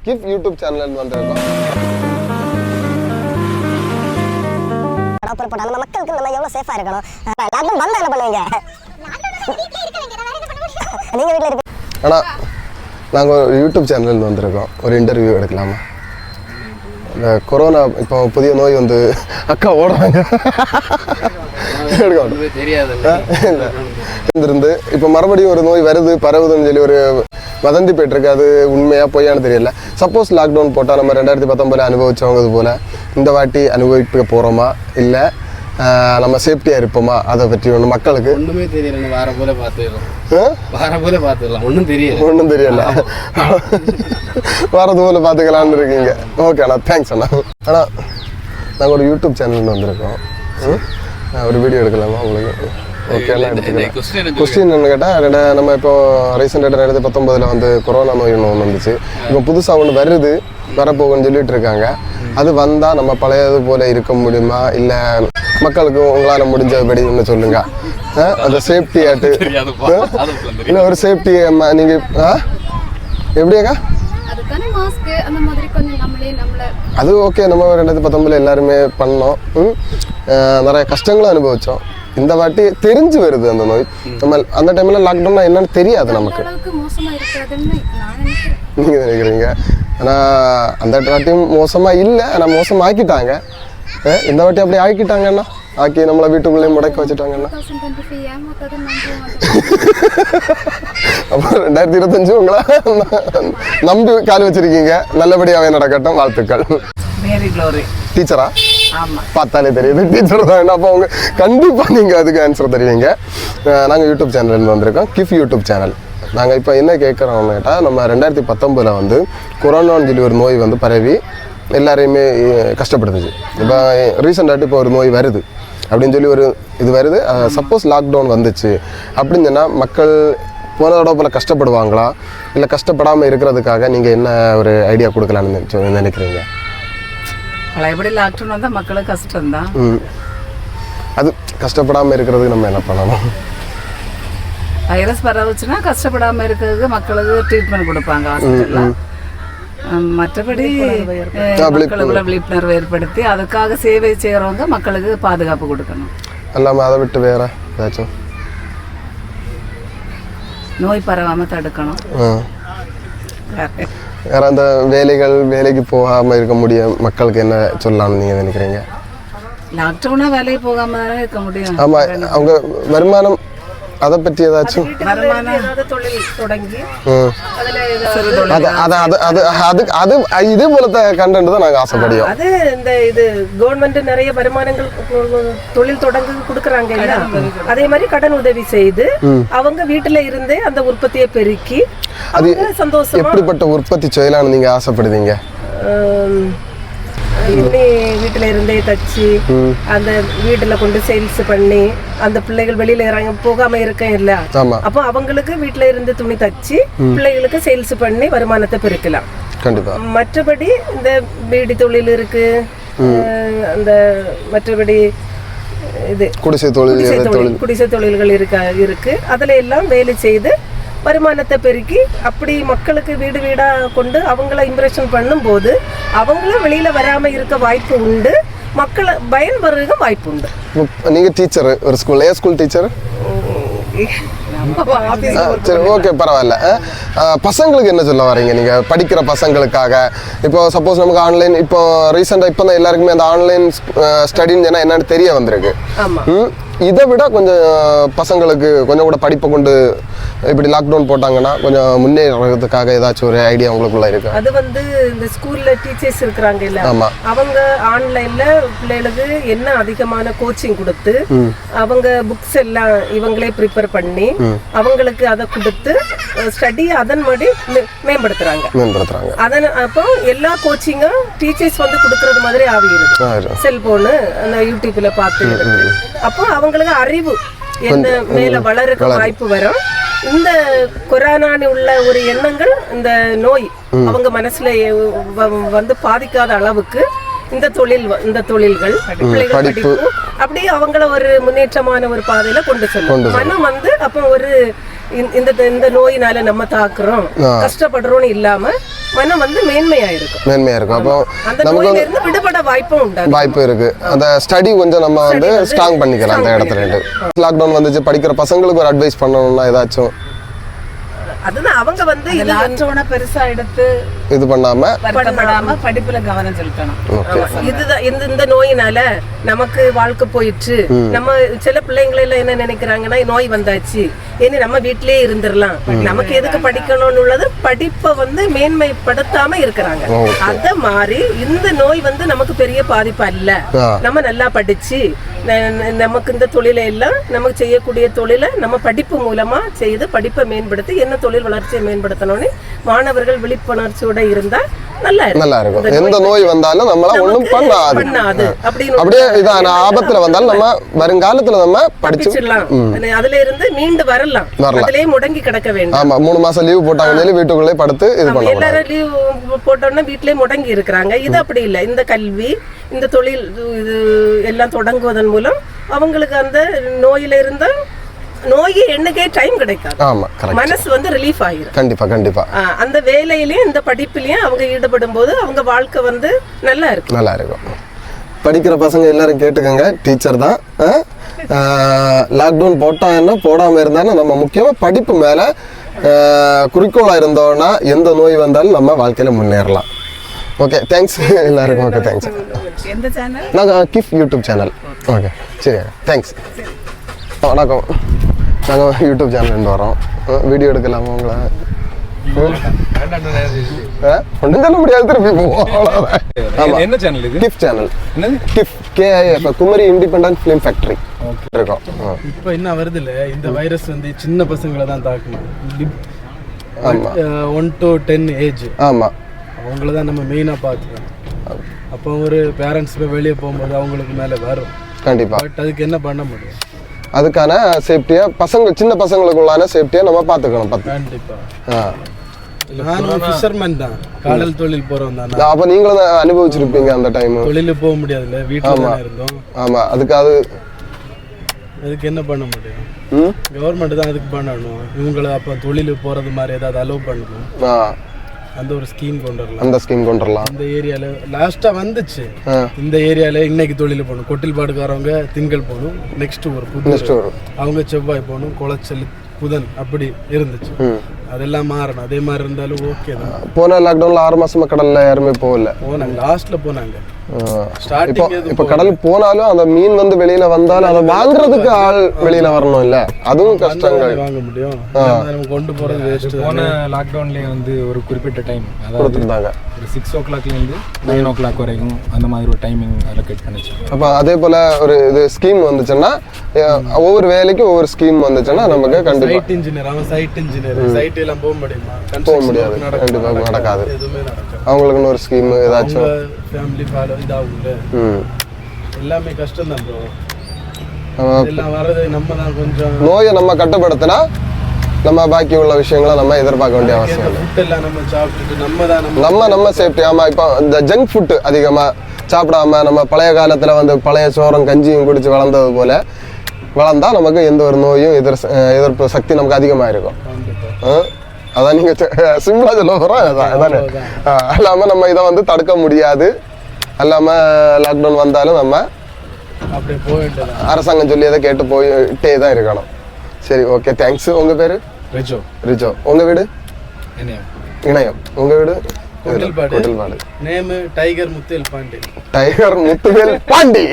கிஃப் YouTube channel வந்திருக்கோம். நம்ம மக்களுக்கு நம்ம எவ்வளவு சேஃபா இருக்கணும். லாக்டவுன் வந்தா என்ன பண்ணுவீங்க? நீங்க வீட்ல இருக்க. ஆனா நாங்க ஒரு யூடியூப் சேனல் வந்திருக்கோம். ஒரு இன்டர்வியூ எடுக்கலாமா? இந்த கொரோனா இப்போ புதிய நோய் வந்து அக்கா ஓடுறாங்க இருந்து இப்போ மறுபடியும் ஒரு நோய் வருது பரவுதுன்னு சொல்லி ஒரு வதந்தி போயிட்டுருக்கு. அது உண்மையா பொய்யான்னு தெரியல. சப்போஸ் லாக்டவுன் போட்டால் நம்ம 2019 அனுபவிச்சவங்க போல இந்த வாட்டி அனுபவிக்க போகிறோமா இல்லை நம்ம சேஃப்டியாக இருப்போமா அதை பற்றி ஒன்று மக்களுக்கு ஒன்றுமே தெரியல. வார போல பார்த்துக்கலாம் ஒன்றும் தெரியல வாரது போல பார்த்துக்கலான்னு இருக்கீங்க. ஓகே அண்ணா, தேங்க்ஸ் அண்ணா. அண்ணா நாங்கள் ஒரு யூடியூப் சேனல் வந்திருக்கோம். ஒரு வீடியோ எடுக்கலாமா உங்களுக்கு? ஓகே எல்லாம் எடுத்துக்கலாம். கொஸ்டின் என்ன கேட்டால் நம்ம இப்போ ரீசெண்டாக 2019 வந்து கொரோனா நோய் ஒன்று வந்துச்சு. இப்போ புதுசாக ஒன்று வருது வரப்போகுன்னு சொல்லிட்டு இருக்காங்க. அது வந்தால் நம்ம பழையது போல இருக்க முடியுமா இல்லை மக்களுக்கு உங்களால் முடிஞ்சபடி ஒன்று சொல்லுங்க. அந்த சேஃப்டி ஆட்டு இல்லை ஒரு சேஃப்டி நீங்கள் எப்படியாக்கா அது ஓகே. நம்ம 2019 எல்லாருமே பண்ணோம். நிறைய கஷ்டங்களும் அனுபவிச்சோம். இந்த வாட்டி தெரிஞ்சு வருது அந்த நோய். நம்ம அந்த டைம்ல லாக்டவுன்னா என்னன்னு தெரியாது நமக்கு. நீங்க நினைக்கிறீங்க? ஆனா அந்த வாட்டியும் மோசமா இல்லை. ஆனால் மோசமாக்கிட்டாங்க. இந்த வாட்டி அப்படி ஆக்கிட்டாங்கன்னா ஆக்கி நம்மளை வீட்டுக்குள்ளேயே முடக்க வச்சுட்டாங்கன்னா அப்புறம் 2025 உங்களை நம்பி கால் வச்சிருக்கீங்க. நல்லபடியாகவே நடக்கட்டும். வாழ்த்துக்கள். டீச்சரா? பார்த்தாலே தெரியுது டீச்சர் தான். அப்போ அவங்க கண்டிப்பாக நீங்கள் அதுக்கு ஆன்சர் தெரியுங்க. நாங்கள் யூடியூப் சேனல்லேருந்து வந்திருக்கோம். கிஃப் யூடியூப் சேனல். நாங்கள் இப்போ என்ன கேட்குறோம்னு கேட்டால் நம்ம 2019 வந்து கொரோனான்னு சொல்லி ஒரு நோய் வந்து பரவி எல்லாரையுமே கஷ்டப்படுத்துச்சு. இப்போ ரீசெண்டாக இப்போ ஒரு நோய் வருது அப்படின்னு சொல்லி ஒரு இது வருது. சப்போஸ் லாக்டவுன் வந்துச்சு அப்படின்னு சொன்னால் மக்கள் போன தடவை போல் கஷ்டப்படுவாங்களா இல்லை கஷ்டப்படாமல் இருக்கிறதுக்காக நீங்கள் என்ன ஒரு ஐடியா கொடுக்கலான்னு நினைக்கிறீங்க? பழையபடி லாக்டவுன் வந்தால் மக்களுக்கு கஷ்டம்தான். அது கஷ்டப்படாமல் இருக்கிறதுக்கு நம்ம என்ன பண்ணணும்? வைரஸ் பரவுச்சுன்னா கஷ்டப்படாமல் இருக்கிறதுக்கு மக்களுக்கு ட்ரீட்மெண்ட் கொடுப்பாங்க ஹாஸ்பிட்டலில். மற்றபடி மக்களுக்குள்ள விழிப்புணர்வு ஏற்படுத்தி அதுக்காக சேவை செய்கிறவங்க மக்களுக்கு பாதுகாப்பு கொடுக்கணும். எல்லாமே அதை விட்டு வேற ஏதாச்சும் நோய் பரவாமல் தடுக்கணும். வேற அந்த வேலைக்கு போகாமல் இருக்க முடியும் மக்களுக்கு என்ன சொல்லலாம்னு நீங்கள் நினைக்கிறீங்க? லாக்டவுனா வேலைக்கு போகாம தானே இருக்க முடியும். ஆமாம், அவங்க வருமானம் அதை பற்றி ஏதாச்சும் இதே போல கண்டென்ட் தான் நாங்கள் ஆசைப்படுவோம். அது இந்த இது கவர்மெண்ட் நிறைய வருமானங்கள் தொழில் தொடங்க கொடுக்குறாங்க இல்ல, அதே மாதிரி கடன் உதவி செய்து அவங்க வீட்டுல இருந்தே அந்த உற்பத்தியை பெருக்கி அது சந்தோஷம். எப்படிப்பட்ட உற்பத்தி செய்யலாம்னு நீங்க ஆசைப்படுவீங்க? வீட்டுல இருந்தே தச்சு அந்த வீட்டுல கொண்டு சேல்ஸ் பண்ணி அந்த பிள்ளைகள் வெளியில இறங்க போகாம இருக்கேன் இல்ல, அப்போ அவங்களுக்கு வீட்டுல இருந்து துணி தச்சு பிள்ளைகளுக்கு சேல்ஸ் பண்ணி வருமானத்தை பெருக்கலாம். மற்றபடி இந்த பீடி தொழில் இருக்கு, அந்த மற்றபடி இது குடிசை தொழில்கள் இருக்கு. அதுல எல்லாம் வேலை செய்து வருமானத்தை பெருக்கி அப்படி மக்களுக்கு வீடு வீடா கொண்டு அவங்கள இம்ப்ரெஷன் பண்ணும்போது அவங்களும் வெளியில வராம இருக்க வாய்ப்பு உண்டு. மக்களை பயன்பெறுக வாய்ப்பு உண்டு. நீங்க டீச்சர், ஒரு ஸ்கூல் டீச்சர். சரி, ஓகே, பரவாயில்ல. பசங்களுக்கு என்ன சொல்ல வரீங்க நீங்க படிக்கிற பசங்களுக்காக? இப்போ சப்போஸ் நமக்கு ஆன்லைன் இப்போ ரீசெண்டாக இப்போ தான் எல்லாருக்குமே அந்த ஆன்லைன் ஸ்டடின்னு என்னன்னு தெரிய வந்திருக்கு. இதை விட கொஞ்சம் பசங்களுக்கு கொஞ்சம் கூட படிப்பை கொண்டு இப்படி லாக்டவுன் போட்டாங்கன்னா கொஞ்சம் முன்னேறதுக்காக ஏதாச்சும் ஒரு ஐடியா உங்களுக்குள்ள இருக்கு? அது வந்து இந்த ஸ்கூல்ல டீச்சர்ஸ் இருக்கிறாங்க இல்ல, அவங்க ஆன்லைன்ல பிள்ளைகளுக்கு என்ன அதிகமான கோச்சிங் கொடுத்து அவங்க புக்ஸ் எல்லாம் இவங்களே ப்ரிப்பேர் பண்ணி அவங்களுக்கு அதை கொடுத்து ஸ்டடி அதன் மாதிரி மேம்படுத்துறாங்க. அதன் அப்போ எல்லா கோச்சிங்கும் டீச்சர்ஸ் வந்து கொடுக்கறது மாதிரி ஆகிடுது. செல்போனு அந்த யூடியூப்ல பார்த்து அப்போ அவங்களுக்கு அறிவு என்ன மேல வளர்க்க வாய்ப்பு வரும். இந்த கொரோனான்னு உள்ள ஒரு எண்ணங்கள் இந்த நோய் அவங்க மனசுல வந்து பாதிக்காத அளவுக்கு இந்த தொழில்கள் பிள்ளைகள் படிப்பு அப்படியே அவங்கள ஒரு முன்னேற்றமான ஒரு பாதையில கொண்டு செல்லும். மனம் வந்து அப்போ ஒரு இந்த நோயினால நம்ம தாக்குறோம் கஷ்டப்படுறோம்னு இல்லாம மனம் வந்து மேன்மையா இருக்கும். அப்போ அந்த நோயில இருந்து விடுபட வாய்ப்பு இருக்கு. அந்த ஸ்டடி கொஞ்சம் நம்ம வந்து ஸ்ட்ராங் பண்ணிக்கலாம் அந்த இடத்துல. லாக்டவுன் வந்துச்சு, படிக்கிற பசங்களுக்கு ஒரு அட்வைஸ் பண்ணணும்னா ஏதாச்சும்? அதுதான் அவங்க வந்து லாக்டவுனை பெருசா எடுத்து இது பண்ணாம படிப்புல கவனம் செலுத்தணும். இதுதான் இந்த நோயினால நமக்கு வாழ்க்கை போயிடுச்சு. நம்ம சில பிள்ளைங்களை எல்லாம் என்ன நினைக்கிறாங்கன்னா, நோய் வந்தாச்சு இனி நம்ம வீட்டிலேயே இருந்துடலாம், நமக்கு எதுக்கு படிக்கணும்னு உள்ளது படிப்பை வந்து மேன்மைப்படுத்தாம இருக்கிறாங்க. அத மாதிரி இந்த நோய் வந்து நமக்கு பெரிய பாதிப்பு அல்ல. நம்ம நல்லா படிச்சு நமக்கு இந்த தொழிலை எல்லாம் நமக்கு செய்யக்கூடிய தொழிலை நம்ம படிப்பு மூலமா செய்து படிப்பை மேம்படுத்தி என்ன தொழில் வளர்ச்சியை மேம்படுத்தணும்னு மாணவர்கள் விழிப்புணர்ச்சியோட இருந்தா நல்லா இருக்கும். எந்த நோய் வந்தாலும் நம்மள ஒண்ணும் பண்ணாது. அப்படியே இதான ஆபத்துல வந்தாலும் நம்ம வருங்காலத்துல நம்ம படிச்சிடலாம். அதுல இருந்து மீண்டு வரலாம். அதுலயே முடங்கி கிடக்க வேண்டாம். ஆமா, 3 மாசம் லீவ் போட்டாங்க, வீட்டுக்குள்ளே படுத்து இது பண்ணலாம். எல்லாரும் லீவ் போட்டோம்னா வீட்லயே முடங்கி இருக்கிறாங்க. இது அப்படி இல்லை. இந்த கல்வி, இந்த தொழில் இது எல்லாம் தொடங்குவதன் மூலம் அவங்களுக்கு அந்த நோயில இருந்த நோயை எண்ணுக்கே டைம் கிடைக்காது. மனசு வந்து ரிலீஃப் ஆகிரும். கண்டிப்பா அந்த வேலையிலயும் இந்த படிப்புலயும் அவங்க ஈடுபடும் போது அவங்க வாழ்க்கை வந்து நல்லா இருக்கும். படிக்கிற பசங்க எல்லாரும் கேட்டுக்கங்க, டீச்சர் தான். லாக்டவுன் போட்டா என்ன போடாம இருந்தாலும் நம்ம முக்கியமா படிப்பு மேல குறிக்கோளா இருந்தோம்னா எந்த நோய் வந்தாலும் நம்ம வாழ்க்கையில முன்னேறலாம். ஓகே, தேங்க்ஸ் எல்லாருக்கும். Okay, thanks. எந்த சேனல்? நாங்கள் கிஃப் யூடியூப் சேனல். ஓகே, சரி, தேங்க்ஸ். வணக்கம். நாங்கள் யூடியூப் சேனல்லேருந்து வரோம். வீடியோ எடுக்கலாமா உங்களை? ஒன்றும் சொல்ல முடியாது, திருப்பி போவோம். என்ன சேனல் இது? KIF channel. KIF KIF Kumari independent film factory இருக்கோம். இப்போ என்ன வருது இல்லை, இந்த வைரஸ் வந்து சின்ன பசங்களை தான் தாக்கணும். 1 to 10 ஏஜ். ஆமாம், அவங்கள தான் நம்ம மெயினாக பார்த்துக்கணும். அப்போ ஒரு பேரண்ட்ஸ் போய் வெளியே போகும்போது அவங்களுக்கு மேலே வரும். கண்டிப்பாக. பட் அதுக்கு என்ன பண்ண முடியும்? அதுக்கான சேஃப்டியா சின்ன பசங்களுக்குள்ளான சேஃப்டியா நம்ம பார்த்துக்கணும். கண்டிப்பா. நான் ஃபிஷர்மேன் தான், கடல் தொழில் போறோம் தான். அப்ப நீங்களும் அனுபவிச்சிருப்பீங்க அந்த டைம். தொழில போக முடியாதுல்ல, வீட்டுல தான் இருந்தோம். ஆமா, அதுக்கு என்ன பண்ண முடியும்? கவர்மெண்ட் தான் அதுக்கு பண்ணணும். இவங்களை அப்ப தொழில போறது மாதிரி ஏதாவது அலோவ் பண்ணணும். அந்த ஒரு ஸ்கீம் கொண்டு வரலாம். அந்த ஸ்கீம் கொண்டு வரலாம். இந்த ஏரியால லாஸ்டா வந்துச்சு. இந்த ஏரியால இன்னைக்கு தொழில போகணும், கொட்டில்பாடுக்காரவங்க திங்கள் போகணும், நெக்ஸ்ட் ஒரு அவங்க செவ்வாய் போகணும், குளச்சல் புதன் அப்படி இருந்துச்சு. அதெல்லாம் மாறணும். அதே மாதிரி இருந்தாலும் ஓகே தான். போன லாக்டவுன்ல 6 மாசமா கடல்ல யாருமே போகல. போனாங்க, லாஸ்ட்ல போனாங்க. இப்ப கடல் போனாலும் அந்த மீன் வந்து வெளியில வந்தாலும் அதை வாங்குறதுக்கு ஆள் வெளியில வரணும் இல்ல, அதுவும் கஷ்டங்கள். வாங்க முடியும், கொண்டு போறது வேஸ்ட். போன லாக்டவுன்லயே வந்து ஒரு குறிப்பிட்ட டைம் கொடுத்துருந்தாங்க, ஒரு 6 o'clockல இருந்து 9 o'clock வரைக்கும் அந்த மாதிரி ஒரு டைமிங் அலோகேட் பண்ணிச்சு. அப்ப அதே போல ஒரு இது ஸ்கீம் வந்துச்சுன்னா, ஒவ்வொரு வேலைக்கும் ஒவ்வொரு ஸ்கீம் வந்துச்சுன்னா நமக்கு கண்டிப்பா சைட் இன்ஜினியர், அவன் சைட் இன்ஜினியர், சைட் எல்லாம் போக முடியுமா? போக முடியாது, கண்டிப்பா நடக்காது. அவங்களுக்குன்னு ஒரு ஸ்கீம் ஏதாச்சும் ஃபேமிலி ஃபாலோ இதாகும்ல, எல்லாமே கஷ்டம் தான் ப்ரோ. எல்லாம் வர்றது நம்ம தான் கொஞ்சம் நோயை நம்ம கட்டுப்படுத்தினா நம்ம பாக்கி உள்ள விஷயங்களை நம்ம எதிர்பார்க்க வேண்டிய அவசியம் இல்லை. ஃபுட் எல்லாம் நம்ம சாப்பிட்டுட்டு நம்ம சேஃப்டி. ஆமா, இப்போ இந்த ஜங்க் ஃபுட் அதிகமா சாப்பிடாம நம்ம பழைய காலத்துல வந்து பழைய சோறும் கஞ்சியும் குடிச்சு வளர்ந்தது போல வளர்ந்தா நமக்கு எந்த ஒரு நோயும் எதிர்ப்பு சக்தி நமக்கு அதிகமா இருக்கும். அதான் நீங்க சிம்பிளா சொல்ல போறோம். அதானே, அல்லாம நம்ம இதை வந்து தடுக்க முடியாது. அல்லாம லாக்டவுன் வந்தாலும் நம்ம அப்படியே போயிட்டு அரசாங்கம் சொல்லி அதை கேட்டு போயிட்டே தான் இருக்கணும். சரி, ஓகே, தேங்க்ஸ். உங்க பேரு? ரிஜோ. உங்க வீடு? இணையம். உங்க வீடு? Kottilpadu. Name tiger Muthuvel Pandi. Tiger Muthuvel Pandi.